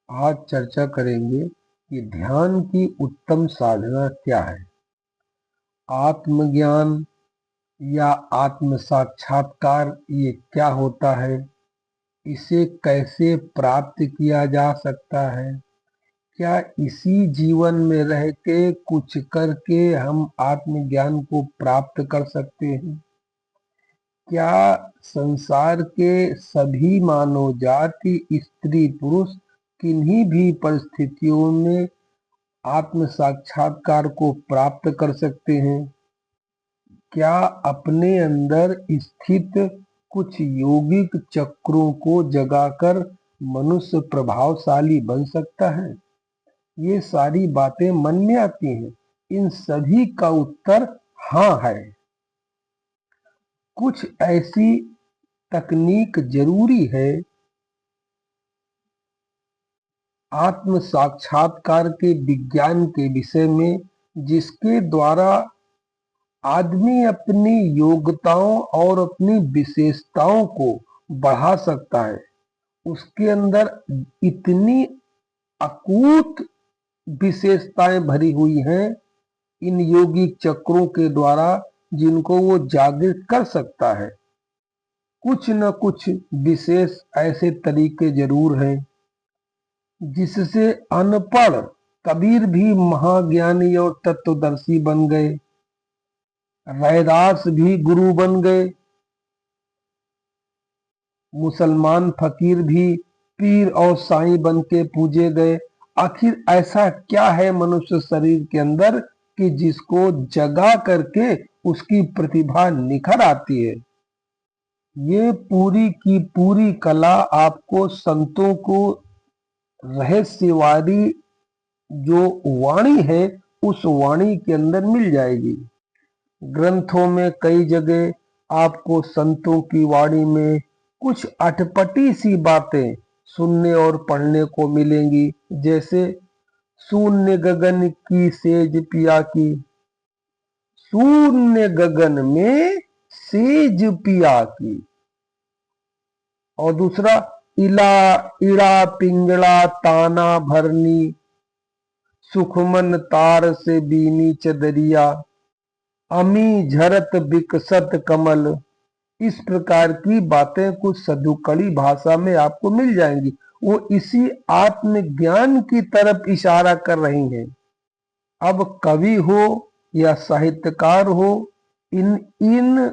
आज चर्चा करेंगे कि ध्यान की उत्तम साधना क्या है। आत्मज्ञान या आत्म साक्षात्कार ये क्या होता है, इसे कैसे प्राप्त किया जा सकता है, क्या इसी जीवन में रह के कुछ करके हम आत्मज्ञान को प्राप्त कर सकते हैं। क्या संसार के सभी मानव जाति स्त्री पुरुष किन्हीं भी परिस्थितियों में आत्म साक्षात्कार को प्राप्त कर सकते हैं। क्या अपने अंदर स्थित कुछ यौगिक चक्रों को जगाकर मनुष्य प्रभावशाली बन सकता है। ये सारी बातें मन में आती हैं। इन सभी का उत्तर हाँ है। कुछ ऐसी तकनीक जरूरी है आत्म साक्षात्कार के विज्ञान के विषय में, जिसके द्वारा आदमी अपनी योग्यताओं और अपनी विशेषताओं को बढ़ा सकता है। उसके अंदर इतनी अकूत विशेषताएं भरी हुई हैं इन योगिक चक्रों के द्वारा, जिनको वो जागृत कर सकता है। कुछ न कुछ विशेष ऐसे तरीके जरूर हैं जिससे अनपढ़ कबीर भी महाज्ञानी और तत्वदर्शी बन गए, रैदास भी गुरु बन गए, मुसलमान फकीर भी पीर और साईं बन के पूजे गए। आखिर ऐसा क्या है मनुष्य शरीर के अंदर कि जिसको जगा करके उसकी प्रतिभा निखर आती है। ये पूरी की पूरी कला आपको संतों को रहस्यवादी जो वाणी है उस वाणी के अंदर मिल जाएगी। ग्रंथों में कई जगह आपको संतों की वाणी में कुछ अटपटी सी बातें सुनने और पढ़ने को मिलेंगी, जैसे शून्य गगन की सेज पिया की, शून्य गगन में सेज पिया की। और दूसरा, इला इड़ा पिंगला ताना भरनी, सुखमन तार से बीनी चदरिया, अमी झरत विकसत कमल। इस प्रकार की बातें कुछ सदुकड़ी भाषा में आपको मिल जाएंगी। वो इसी आत्मज्ञान की तरफ इशारा कर रही हैं। अब कवि हो या साहित्यकार हो, इन इन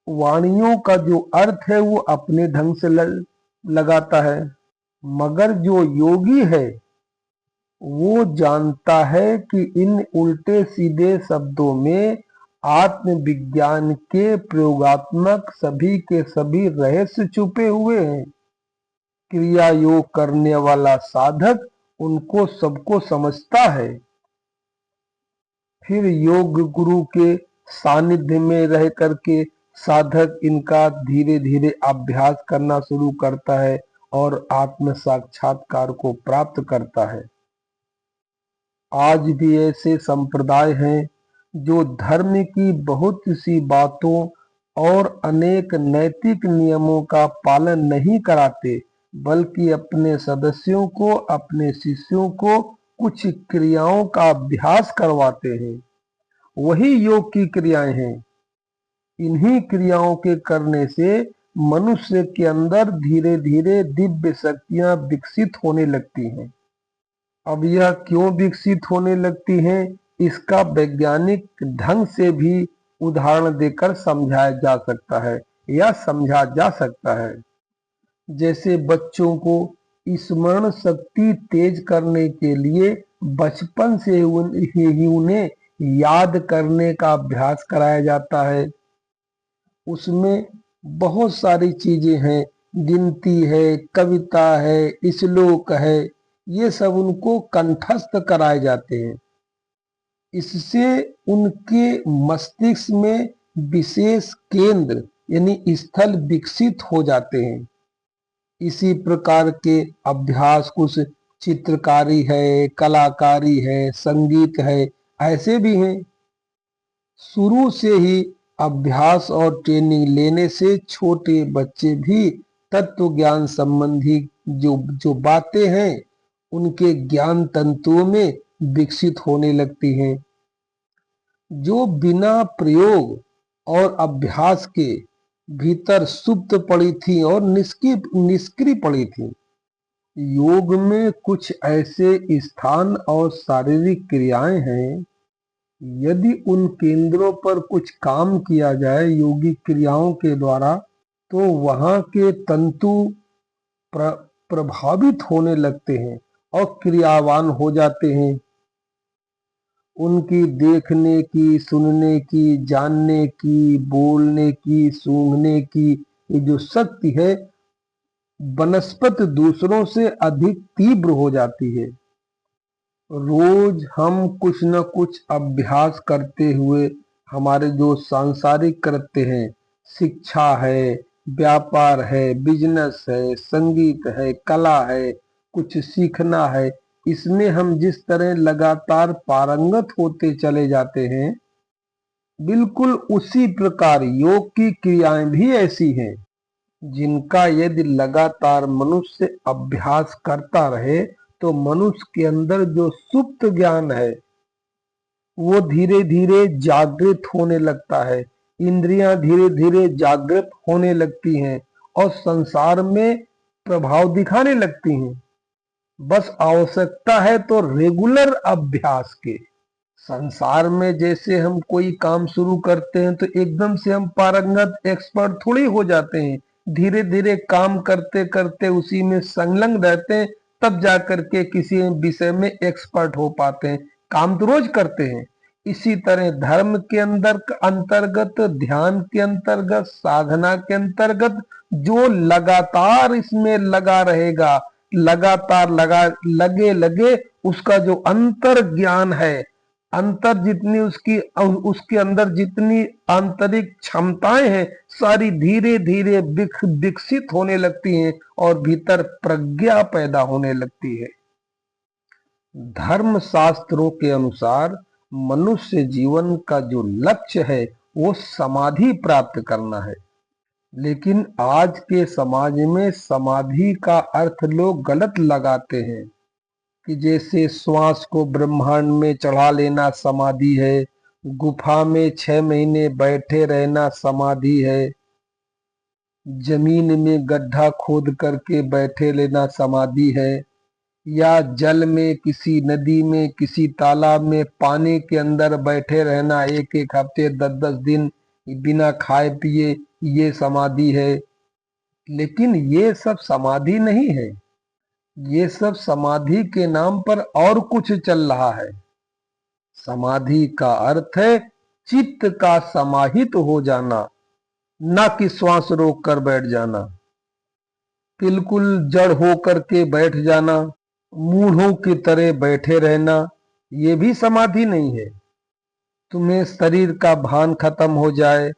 वाणियों का जो अर्थ है वो अपने ढंग से लगाता है, मगर जो योगी है वो जानता है कि इन उल्टे सीधे शब्दों में आत्मविज्ञान के प्रयोगात्मक सभी के सभी रहस्य छुपे हुए हैं। क्रिया योग करने वाला साधक उनको सबको समझता है। फिर योग गुरु के सानिध्य में रह करके साधक इनका धीरे धीरे अभ्यास करना शुरू करता है और आत्म साक्षात्कार को प्राप्त करता है। आज भी ऐसे संप्रदाय हैं जो धर्म की बहुत सी बातों और अनेक नैतिक नियमों का पालन नहीं कराते, बल्कि अपने सदस्यों को, अपने शिष्यों को कुछ क्रियाओं का अभ्यास करवाते हैं। वही योग की क्रियाएं हैं। इन्हीं क्रियाओं के करने से मनुष्य के अंदर धीरे धीरे दिव्य शक्तियां विकसित होने लगती हैं। अब यह क्यों विकसित होने लगती हैं, इसका वैज्ञानिक ढंग से भी उदाहरण देकर समझाया जा सकता है या समझा जा सकता है। जैसे बच्चों को स्मरण शक्ति तेज करने के लिए बचपन से ही उन्हें याद करने का अभ्यास कराया जाता है। उसमें बहुत सारी चीजें हैं, गिनती है, कविता है, श्लोक है, ये सब उनको कंठस्थ कराए जाते हैं। इससे उनके मस्तिष्क में विशेष केंद्र यानी स्थल विकसित हो जाते हैं। इसी प्रकार के अभ्यास कुछ चित्रकारी है, कलाकारी है, संगीत है, ऐसे भी हैं। शुरू से ही अभ्यास और ट्रेनिंग लेने से छोटे बच्चे भी तत्व ज्ञान संबंधी जो जो बातें हैं उनके ज्ञान तंतुओं में विकसित होने लगती हैं, जो बिना प्रयोग और अभ्यास के भीतर सुप्त पड़ी थी और निष्क्रिय पड़ी थी। योग में कुछ ऐसे स्थान और शारीरिक क्रियाएं हैं, यदि उन केंद्रों पर कुछ काम किया जाए योगिक क्रियाओं के द्वारा, तो वहां के तंतु प्र, प्रभावित होने लगते हैं और क्रियावान हो जाते हैं। उनकी देखने की, सुनने की, जानने की, बोलने की, सूंघने की ये जो शक्ति है वनस्पति दूसरों से अधिक तीव्र हो जाती है। रोज हम कुछ न कुछ अभ्यास करते हुए हमारे जो सांसारिक कृत्य हैं, शिक्षा है, व्यापार है, बिजनेस है, संगीत है, कला है, कुछ सीखना है, इसमें हम जिस तरह लगातार पारंगत होते चले जाते हैं, बिल्कुल उसी प्रकार योग की क्रियाएं भी ऐसी हैं जिनका यदि लगातार मनुष्य अभ्यास करता रहे तो मनुष्य के अंदर जो सुप्त ज्ञान है वो धीरे धीरे जागृत होने लगता है, इंद्रियां धीरे धीरे जागृत होने लगती हैं और संसार में प्रभाव दिखाने लगती हैं। बस आवश्यकता है तो रेगुलर अभ्यास के। संसार में जैसे हम कोई काम शुरू करते हैं तो एकदम से हम पारंगत एक्सपर्ट थोड़ी हो जाते हैं, धीरे धीरे काम करते करते उसी में संलग्न रहते हैं, तब जाकर के किसी विषय में एक्सपर्ट हो पाते हैं। काम तो रोज करते हैं। इसी तरह धर्म के अंतर्गत, ध्यान के अंतर्गत, साधना के अंतर्गत जो लगातार इसमें लगा रहेगा, लगातार लगे लगे उसका जो अंतर ज्ञान है, अंतर जितनी उसके अंदर जितनी आंतरिक क्षमताएं हैं सारी धीरे धीरे विकसित होने लगती हैं और भीतर प्रज्ञा पैदा होने लगती है। धर्म शास्त्रों के अनुसार मनुष्य जीवन का जो लक्ष्य है वो समाधि प्राप्त करना है, लेकिन आज के समाज में समाधि का अर्थ लोग गलत लगाते हैं कि जैसे श्वास को ब्रह्मांड में चढ़ा लेना समाधि है, गुफा में 6 महीने बैठे रहना समाधि है, जमीन में गड्ढा खोद करके बैठे लेना समाधि है, या जल में, किसी नदी में, किसी तालाब में पानी के अंदर बैठे रहना 1-1 हफ्ते 10-10 दिन बिना खाए पिए, ये समाधि है। लेकिन ये सब समाधि नहीं है, ये सब समाधि के नाम पर और कुछ चल रहा है। समाधि का अर्थ है चित्त का समाहित हो जाना, ना कि श्वास रोक कर बैठ जाना, बिल्कुल जड़ होकर के बैठ जाना, मूढ़ों की तरह बैठे रहना, ये भी समाधि नहीं है। तुम्हें शरीर का भान खत्म हो जाए,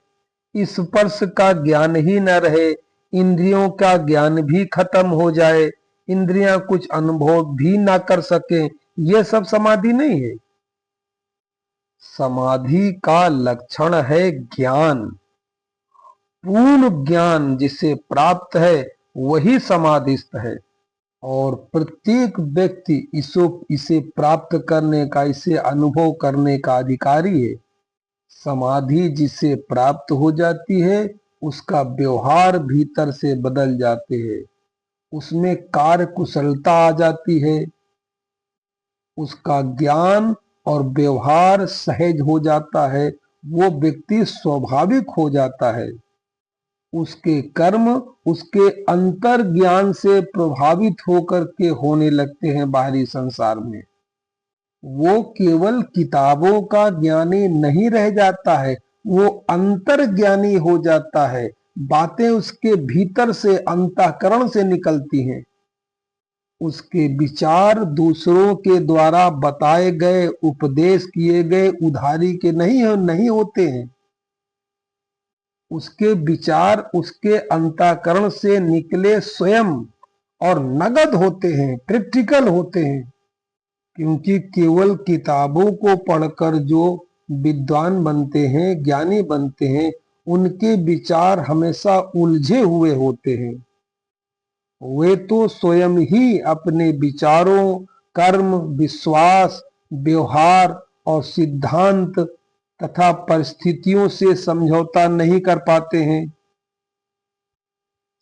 स्पर्श का ज्ञान ही न रहे, इंद्रियों का ज्ञान भी खत्म हो जाए, इंद्रियां कुछ अनुभव भी ना कर सके, ये सब समाधि नहीं है। समाधि का लक्षण है ज्ञान, पूर्ण ज्ञान जिसे प्राप्त है वही समाधिस्थ है। और प्रत्येक व्यक्ति इसे प्राप्त करने का, इसे अनुभव करने का अधिकारी है। समाधि जिसे प्राप्त हो जाती है उसका व्यवहार भीतर से बदल जाते हैं, उसमें कार्य कुशलता आ जाती है, उसका ज्ञान और व्यवहार सहज हो जाता है, वो व्यक्ति स्वाभाविक हो जाता है, उसके कर्म उसके अंतर ज्ञान से प्रभावित होकर के होने लगते हैं बाहरी संसार में। वो केवल किताबों का ज्ञानी नहीं रह जाता है, वो अंतर ज्ञानी हो जाता है, बातें उसके भीतर से अंतःकरण से निकलती हैं, उसके विचार दूसरों के द्वारा बताए गए, उपदेश किए गए उधारी के नहीं होते हैं, उसके विचार उसके अंतःकरण से निकले स्वयं और नगद होते हैं, प्रैक्टिकल होते हैं। क्योंकि केवल किताबों को पढ़कर जो विद्वान बनते हैं, ज्ञानी बनते हैं, उनके विचार हमेशा उलझे हुए होते हैं। वे तो स्वयं ही अपने विचारों, कर्म, विश्वास, व्यवहार और सिद्धांत तथा परिस्थितियों से समझौता नहीं कर पाते हैं।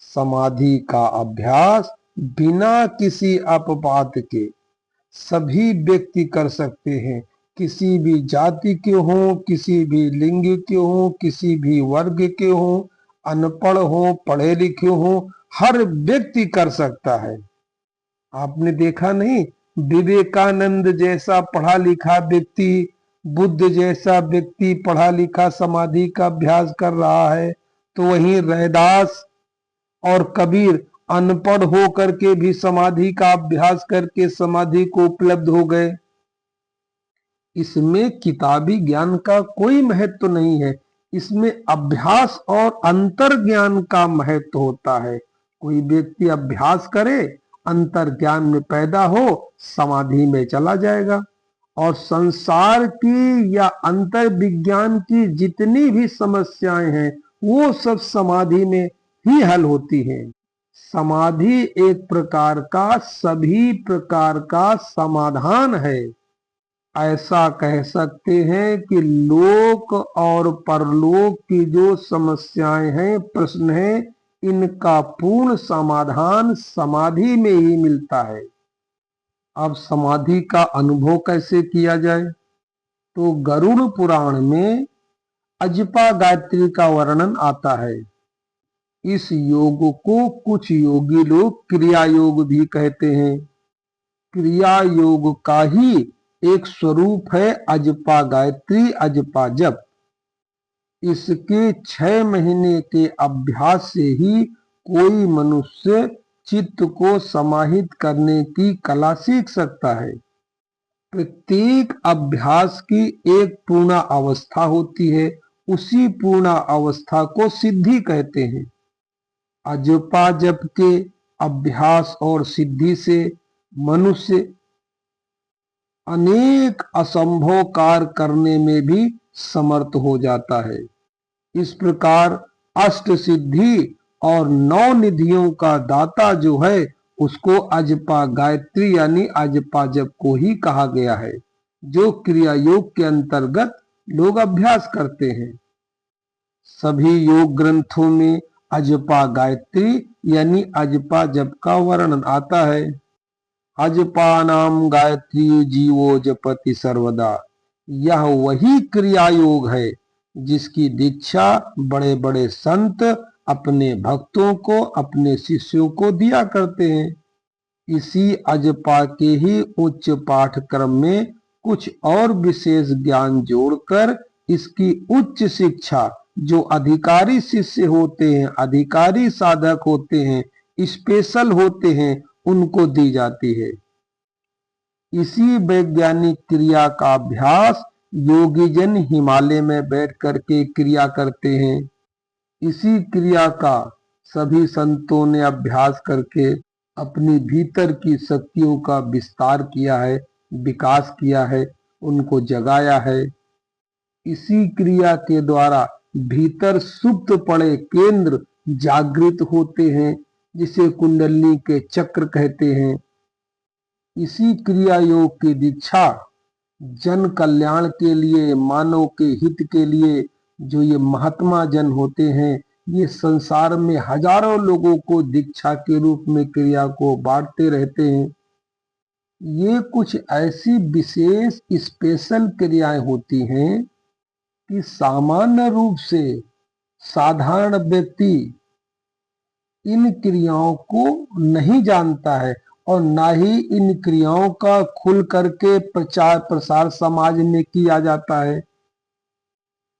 समाधि का अभ्यास बिना किसी अपवाद के सभी व्यक्ति कर सकते हैं। किसी भी जाति के हों, किसी भी लिंग के हों, किसी भी वर्ग के हों, अनपढ़ हों, पढ़े लिखे हों, हर व्यक्ति कर सकता है। आपने देखा नहीं, विवेकानंद जैसा पढ़ा लिखा व्यक्ति, बुद्ध जैसा व्यक्ति पढ़ा लिखा समाधि का अभ्यास कर रहा है, तो वहीं रैदास और कबीर अनपढ़ हो करके भी समाधि का अभ्यास करके समाधि को उपलब्ध हो गए। इसमें किताबी ज्ञान का कोई महत्व नहीं है, इसमें अभ्यास और अंतर ज्ञान का महत्व होता है। कोई व्यक्ति अभ्यास करे, अंतर ज्ञान में पैदा हो, समाधि में चला जाएगा और संसार की या अंतर विज्ञान की जितनी भी समस्याएं हैं वो सब समाधि में ही हल होती हैं। समाधि एक प्रकार का सभी प्रकार का समाधान है। ऐसा कह सकते हैं कि लोक और परलोक की जो समस्याएं हैं, प्रश्न हैं, इनका पूर्ण समाधान समाधि में ही मिलता है। अब समाधि का अनुभव कैसे किया जाए? तो गरुड़ पुराण में अजपा गायत्री का वर्णन आता है। इस योग को कुछ योगी लोग क्रिया योग भी कहते हैं। क्रिया योग का ही एक स्वरूप है अजपा गायत्री, अजपा जप। इसके 6 महीने के अभ्यास से ही कोई मनुष्य चित्त को समाहित करने की कला सीख सकता है। प्रत्येक अभ्यास की एक पूर्ण अवस्था होती है, उसी पूर्ण अवस्था को सिद्धि कहते हैं। अजपा जप के अभ्यास और सिद्धि से मनुष्य अनेक असंभव कार्य करने में भी समर्थ हो जाता है। इस प्रकार अष्ट सिद्धि और 9 निधियों का दाता जो है उसको अजपा गायत्री यानी अजपा जप को ही कहा गया है, जो क्रिया योग के अंतर्गत लोग अभ्यास करते हैं। सभी योग ग्रंथों में अजपा गायत्री यानी अजपा जप का वर्णन आता है। अजपा नाम गायत्री जीवो जपति सर्वदा। यह वही क्रिया योग है जिसकी दीक्षा बड़े बड़े संत अपने भक्तों को, अपने शिष्यों को दिया करते हैं। इसी अजपा के ही उच्च पाठक्रम में कुछ और विशेष ज्ञान जोड़कर इसकी उच्च शिक्षा जो अधिकारी शिष्य होते हैं, अधिकारी साधक होते हैं, स्पेशल होते हैं, उनको दी जाती है। इसी वैज्ञानिक क्रिया का अभ्यास योगी जन हिमालय में बैठ करके क्रिया करते हैं। इसी क्रिया का सभी संतों ने अभ्यास करके अपनी भीतर की शक्तियों का विस्तार किया है, विकास किया है, उनको जगाया है। इसी क्रिया के द्वारा भीतर सुप्त पड़े केंद्र जागृत होते हैं, जिसे कुंडली के चक्र कहते हैं। इसी क्रिया योग की दीक्षा जन कल्याण के लिए, मानव के हित के लिए जो ये महात्मा जन होते हैं, ये संसार में हजारों लोगों को दीक्षा के रूप में क्रिया को बांटते रहते हैं। ये कुछ ऐसी विशेष स्पेशल क्रियाएं होती हैं कि सामान्य रूप से साधारण व्यक्ति इन क्रियाओं को नहीं जानता है और ना ही इन क्रियाओं का खुल करके प्रचार प्रसार समाज में किया जाता है।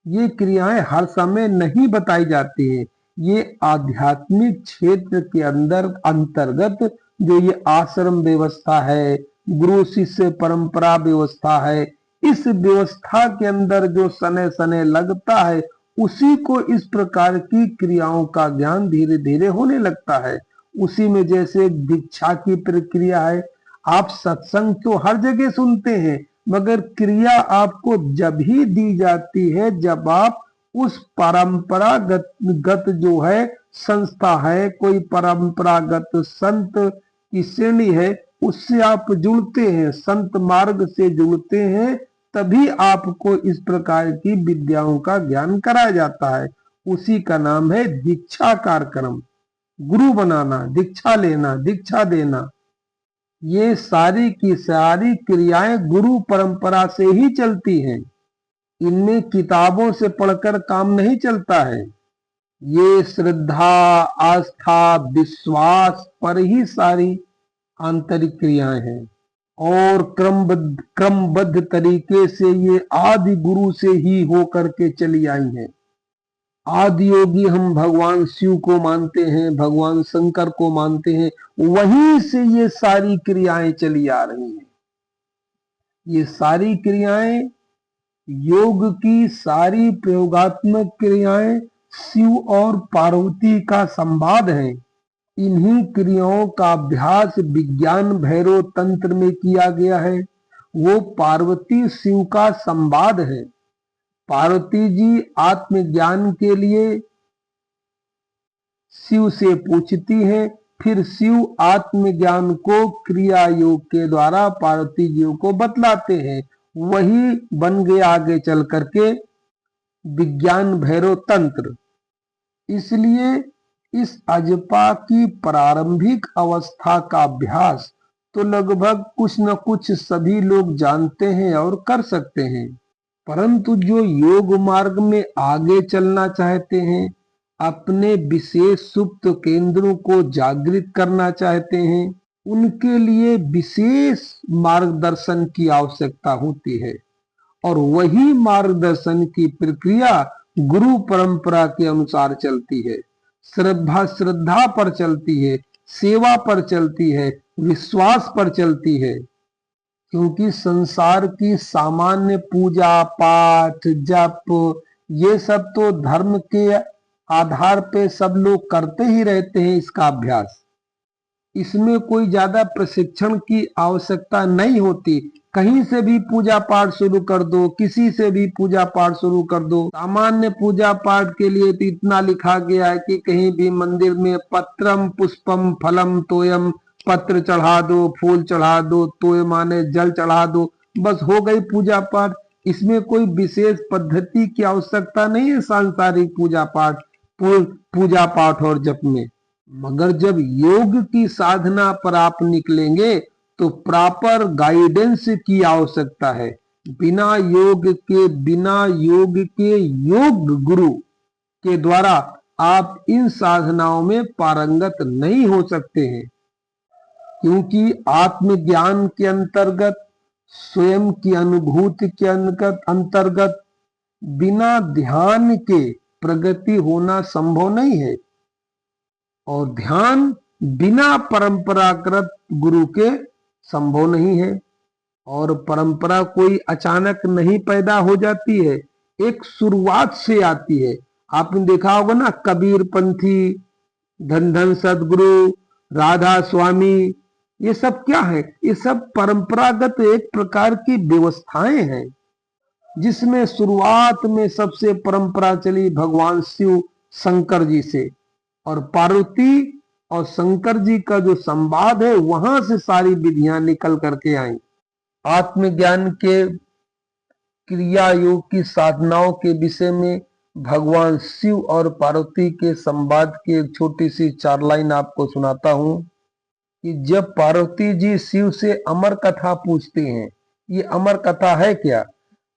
ये क्रियाएं हर समय नहीं बताई जाती हैं। ये आध्यात्मिक क्षेत्र के अंतर्गत जो ये आश्रम व्यवस्था है, गुरु शिष्य परंपरा व्यवस्था है, इस व्यवस्था के अंदर जो सने सने लगता है, उसी को इस प्रकार की क्रियाओं का ज्ञान धीरे धीरे होने लगता है। उसी में जैसे दीक्षा की प्रक्रिया है, आप सत्संग तो हर जगह सुनते हैं, मगर क्रिया आपको जब ही दी जाती है जब आप उस परंपरागत जो है संस्था है, कोई परंपरागत संत की श्रेणी है, उससे आप जुड़ते हैं, संत मार्ग से जुड़ते हैं, तभी आपको इस प्रकार की विद्याओं का ज्ञान कराया जाता है। उसी का नाम है दीक्षा कार्यक्रम। गुरु बनाना, दीक्षा लेना, दीक्षा देना, ये सारी की सारी क्रियाएं गुरु परंपरा से ही चलती हैं। इनमें किताबों से पढ़कर काम नहीं चलता है। ये श्रद्धा, आस्था, विश्वास पर ही सारी आंतरिक क्रियाएं हैं और क्रमबद्ध तरीके से ये आदि गुरु से ही हो करके चली आई हैं। आदि योगी हम भगवान शिव को मानते हैं, भगवान शंकर को मानते हैं, वहीं से ये सारी क्रियाएं चली आ रही हैं। ये सारी क्रियाएं, योग की सारी प्रयोगात्मक क्रियाएं शिव और पार्वती का संवाद है। इन्हीं क्रियाओं का अभ्यास विज्ञान भैरव तंत्र में किया गया है। वो पार्वती शिव का संवाद है। पार्वती जी आत्मज्ञान के लिए शिव से पूछती हैं, फिर शिव आत्मज्ञान को क्रिया योग के द्वारा पार्वती जी को बतलाते हैं। वही बन गया आगे चल करके विज्ञान भैरव तंत्र। इसलिए इस अजपा की प्रारंभिक अवस्था का अभ्यास तो लगभग कुछ न कुछ सभी लोग जानते हैं और कर सकते हैं, परंतु जो योग मार्ग में आगे चलना चाहते हैं, अपने विशेष सुप्त केंद्रों को जागृत करना चाहते हैं, उनके लिए विशेष मार्गदर्शन की आवश्यकता होती है। और वही मार्गदर्शन की प्रक्रिया गुरु परंपरा के अनुसार चलती है। श्रद्धा पर चलती है, सेवा पर चलती है, विश्वास पर चलती है। क्योंकि संसार की सामान्य पूजा पाठ जप ये सब तो धर्म के आधार पे सब लोग करते ही रहते हैं इसका अभ्यास। इसमें कोई ज्यादा प्रशिक्षण की आवश्यकता नहीं होती। कहीं से भी पूजा पाठ शुरू कर दो, किसी से भी पूजा पाठ शुरू कर दो। सामान्य पूजा पाठ के लिए तो इतना लिखा गया है कि कहीं भी मंदिर में पत्रम पुष्पम फलम तोयम, पत्र चढ़ा दो, फूल चढ़ा दो, तोय माने जल चढ़ा दो, बस हो गई पूजा पाठ। इसमें कोई विशेष पद्धति की आवश्यकता नहीं है सांसारिक पूजा पाठ और जप में। मगर जब योग की साधना पर आप निकलेंगे तो प्रॉपर गाइडेंस की आवश्यकता है। बिना योग के योग गुरु के द्वारा आप इन साधनाओं में पारंगत नहीं हो सकते हैं। क्योंकि आत्मज्ञान के अंतर्गत, स्वयं की अनुभूति के अंतर्गत बिना ध्यान के प्रगति होना संभव नहीं है। और ध्यान बिना परंपरागत गुरु के संभव नहीं है। और परंपरा कोई अचानक नहीं पैदा हो जाती है, एक शुरुआत से आती है। आपने देखा होगा ना, कबीर पंथी, धन धन सदगुरु, राधा स्वामी, ये सब क्या है? ये सब परंपरागत एक प्रकार की व्यवस्थाएं हैं, जिसमें शुरुआत में सबसे परंपरा चली भगवान शिव शंकर जी से, और पार्वती और शंकर जी का जो संवाद है वहां से सारी विधियां निकल करके आई। आत्मज्ञान के क्रिया योग की साधनाओं के विषय में भगवान शिव और पार्वती के संवाद की एक छोटी सी 4 लाइन आपको सुनाता हूं कि जब पार्वती जी शिव से अमर कथा पूछती हैं, ये अमर कथा है क्या?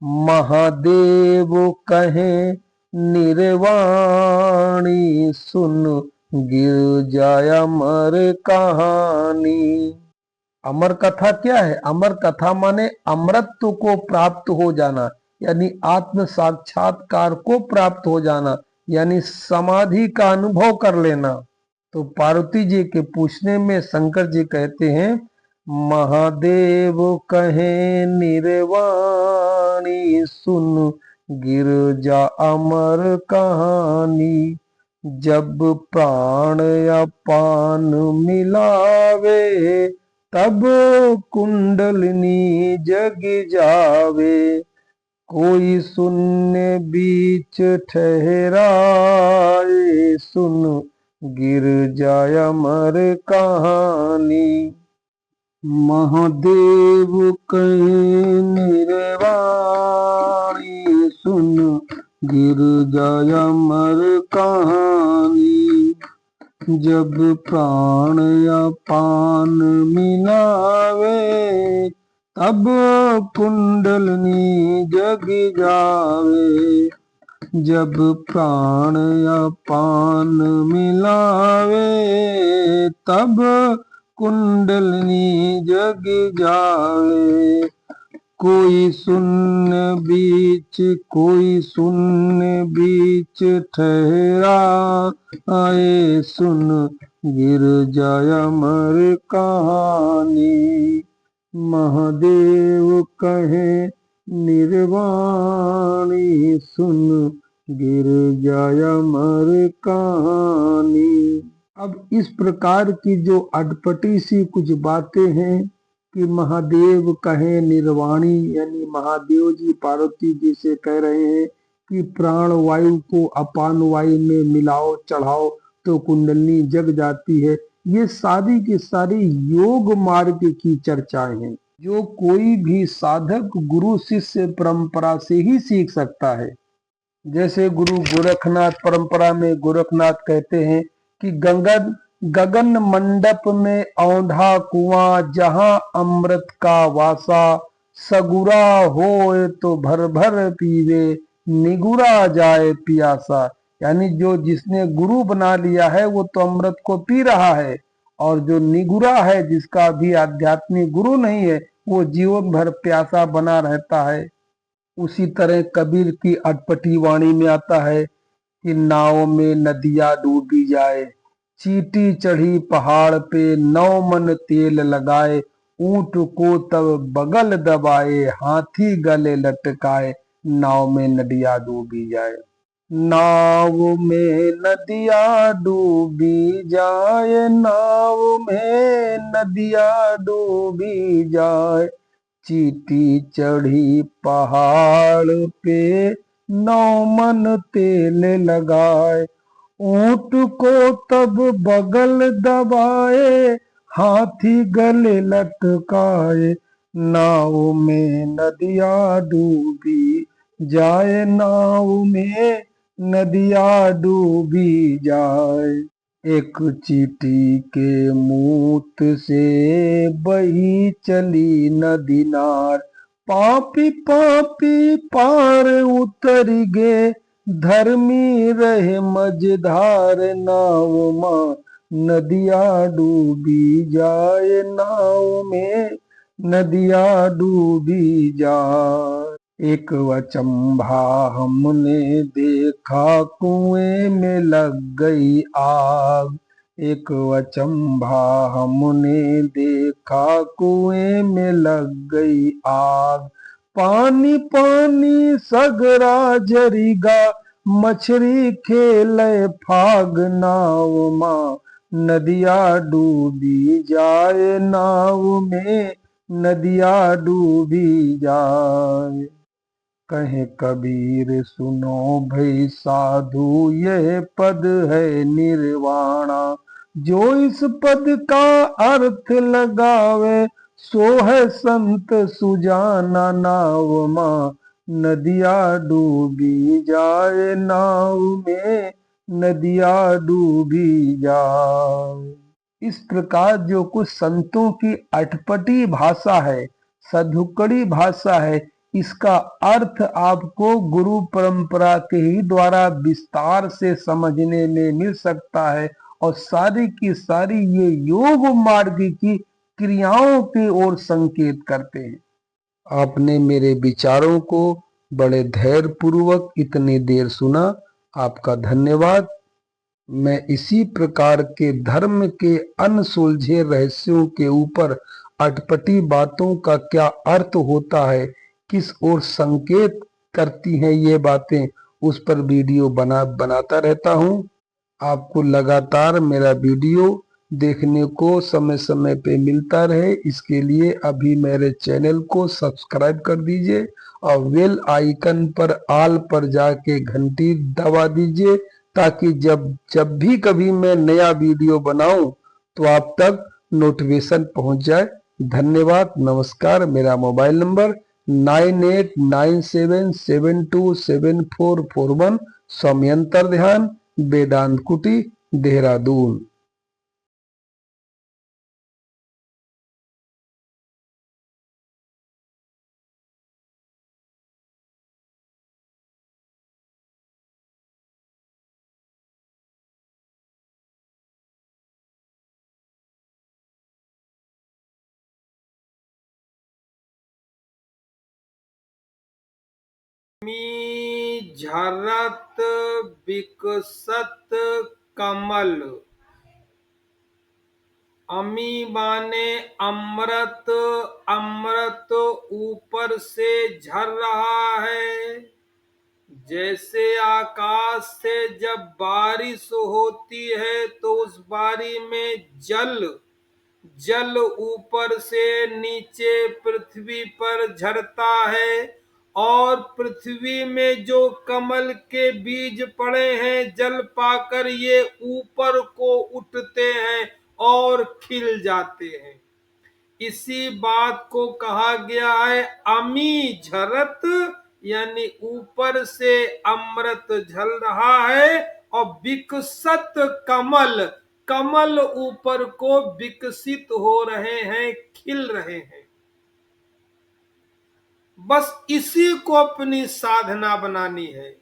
महादेव कहे निर्वाणी, सुन गिर जाय अमर कहानी। अमर कथा क्या है? अमर कथा माने अमरत्व को प्राप्त हो जाना, यानी आत्म साक्षात्कार को प्राप्त हो जाना, यानी समाधि का अनुभव कर लेना। तो पार्वती जी के पूछने में शंकर जी कहते हैं, महादेव कहे निर्वाणी, सुन गिर जा अमर कहानी। जब प्राण अपान मिलावे, तब कुंडलिनी जग जावे। कोई शून्य बीच ठहराए, सुन गिर जाय अमर कहानी। महादेव कहे निर्वाणी, सुन गिर जाय अमर कहानी। जब प्राण अपान मिलावे, तब कुंडलनी जग जावे। जब प्राण अपान मिलावे, तब कुंडलनी जग जावे। कोई शून्य बीच, कोई शून्य बीच ठहरा आए, सुन गिर जाय अमर कहानी। महादेव कहे निर्वाणी, सुन गिर जाय अमर कहानी। अब इस प्रकार की जो अटपटी सी कुछ बातें हैं कि महादेव कहे निर्वाणी, यानी महादेव जी पार्वती जी से कह रहे हैं कि प्राण वायु को अपान वायु में मिलाओ चढ़ाओ तो कुंडलनी जग जाती है। ये सारी की सारी योग मार्ग की चर्चाएं हैं, जो कोई भी साधक गुरु शिष्य परंपरा से ही सीख सकता है। जैसे गुरु गोरखनाथ परंपरा में गोरखनाथ कहते हैं कि गगन मंडप में औंधा कुआं, जहां अमृत का वासा। सगुरा होए तो भर भर पीवे, निगुरा जाए पियासा। यानी जो जिसने गुरु बना लिया है वो तो अमृत को पी रहा है, और जो निगुरा है, जिसका भी आध्यात्मिक गुरु नहीं है, वो जीवन भर प्यासा बना रहता है। उसी तरह कबीर की अटपटी वाणी में आता है कि नाव में नदिया डूबी जाए, चींटी चढ़ी पहाड़ पे, नौ मन तेल लगाए। ऊंट को तब बगल दबाए, हाथी गले लटकाए, नाव में नदिया डूबी जाए। नाव में नदिया डूबी जाए, नाव में नदिया डूबी जाए। चींटी चढ़ी पहाड़ पे, नौ मन तेल लगाए। ऊंट को तब बगल दबाए, हाथी गले लटकाए। नाव में नदिया डूबी जाए, नाव में नदिया डूबी जाए। एक चींटी के मूत से बही चली नदी नार, पापी पापी पार उतर गे, धर्मी रहे मझधार। नाव माँ नदिया डूबी जाए, नाव में नदिया डूबी जाए। एक वचंभा हमने देखा, कुएं में लग गई आग। एक वचंभा हमने देखा, कुएं में लग गई आग। पानी पानी सगरा जरीगा, मछली खेले फाग। नाव माँ नदिया डूबी जाए, नाव में नदिया डूबी जाए। कहे कबीर सुनो भई साधु, यह पद है निर्वाणा। जो इस पद का अर्थ लगावे, सो है संत सुजाना। नाव माँ नदिया डूबी जाए, नाव में नदिया डूबी जाए। इस प्रकार जो कुछ संतों की अटपटी भाषा है, सधुकड़ी भाषा है, इसका अर्थ आपको गुरु परंपरा के ही द्वारा विस्तार से समझने में मिल सकता है, और सारी की सारी ये योग मार्ग की क्रियाओं की ओर संकेत करते हैं। आपने मेरे विचारों को बड़े धैर्य पूर्वक इतनी देर सुना, आपका धन्यवाद। मैं इसी प्रकार के धर्म के अनसुलझे रहस्यों के ऊपर अटपटी बातों का क्या अर्थ होता है, किस ओर संकेत करती हैं ये बातें, उस पर वीडियो बनाता रहता हूँ। आपको लगातार मेरा वीडियो देखने को समय समय पे मिलता रहे, इसके लिए अभी मेरे चैनल को सब्सक्राइब कर दीजिए और बेल आइकन पर ऑल पर जाके घंटी दबा दीजिए, ताकि जब जब भी कभी मैं नया वीडियो बनाऊं तो आप तक नोटिफिकेशन पहुंच जाए। धन्यवाद। नमस्कार। मेरा मोबाइल नंबर 9897727441। समयंतर ध्यान, वेदांत कुटी, देहरादून। मी झरत विकसत कमल। अमी माने अमृत, अमृत ऊपर से झर रहा है। जैसे आकाश से जब बारिश होती है तो उस बारी में जल जल ऊपर से नीचे पृथ्वी पर झरता है, और पृथ्वी में जो कमल के बीज पड़े हैं जल पाकर ये ऊपर को उठते हैं और खिल जाते हैं। इसी बात को कहा गया है अमी झरत, यानी ऊपर से अमृत झल रहा है। और विकसत कमल, कमल ऊपर को विकसित हो रहे हैं, खिल रहे हैं। बस इसी को अपनी साधना बनानी है।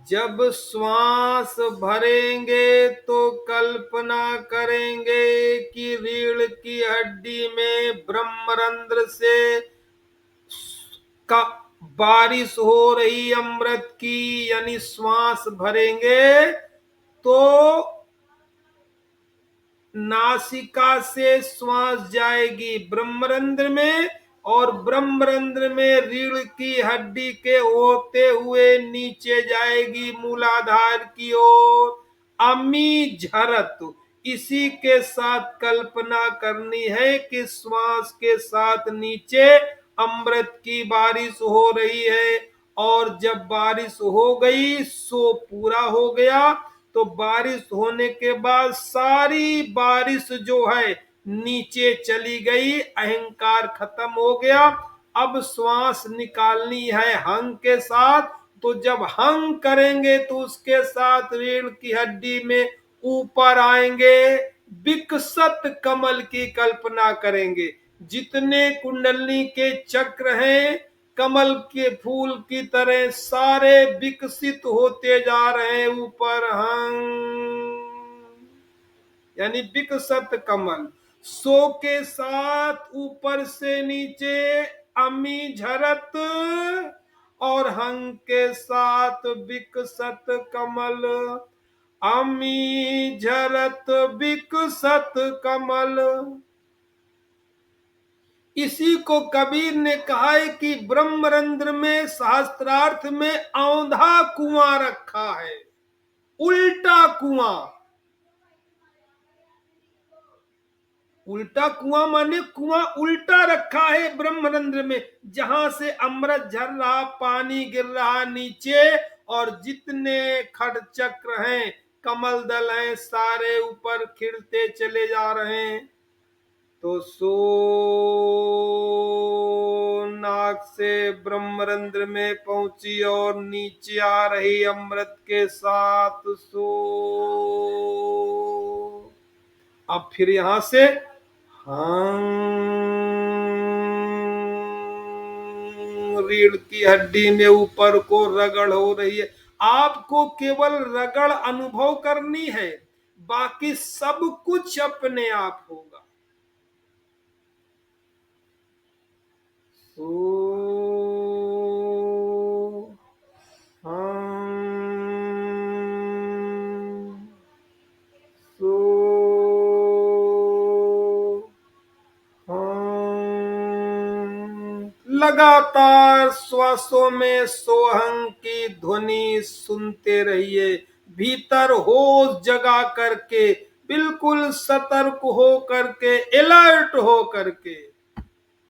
जब श्वास भरेंगे तो कल्पना करेंगे कि रीढ़ की हड्डी में ब्रह्मरंध्र से का बारिश हो रही अमृत की, यानी श्वास भरेंगे तो नासिका से श्वास जाएगी ब्रह्मरंध्र में, और ब्रह्मरंध्र में रीढ़ की हड्डी के होते हुए नीचे जाएगी मूलाधार की ओर। अमी झरत, इसी के साथ कल्पना करनी है कि श्वास के साथ नीचे अमृत की बारिश हो रही है। और जब बारिश हो गई सो पूरा हो गया। तो बारिश होने के बाद सारी बारिश जो है नीचे चली गई, अहंकार खत्म हो गया। अब श्वास निकालनी है हंग के साथ। तो जब हंग करेंगे तो उसके साथ रीढ़ की हड्डी में ऊपर आएंगे, विकसत कमल की कल्पना करेंगे। जितने कुंडली के चक्र हैं कमल के फूल की तरह सारे विकसित होते जा रहे हैं ऊपर। यानी विकसत कमल। सो के साथ ऊपर से नीचे अमी झरत, और हंग के साथ विकसत कमल। अमी झरत विकसत कमल। इसी को कबीर ने कहा है कि ब्रह्मरंध्र में शास्त्रार्थ में औंधा कुआं रखा है, उल्टा कुआं। उल्टा कुआं माने कुआं उल्टा रखा है ब्रह्मरंध्र में, जहां से अमृत झर रहा, पानी गिर रहा नीचे, और जितने खड़ चक्र हैं कमल दल हैं सारे ऊपर खिलते चले जा रहे हैं। तो सो नाक से ब्रह्मरंध्र में पहुंची और नीचे आ रही अमृत के साथ सो। अब फिर यहां से रीढ़ की हड्डी में ऊपर को रगड़ हो रही है। आपको केवल रगड़ अनुभव करनी है, बाकी सब कुछ अपने आप होगा। लगातार श्वासों में सोहंग की ध्वनि सुनते रहिए। भीतर होश जगा करके, बिल्कुल सतर्क हो करके, अलर्ट हो करके।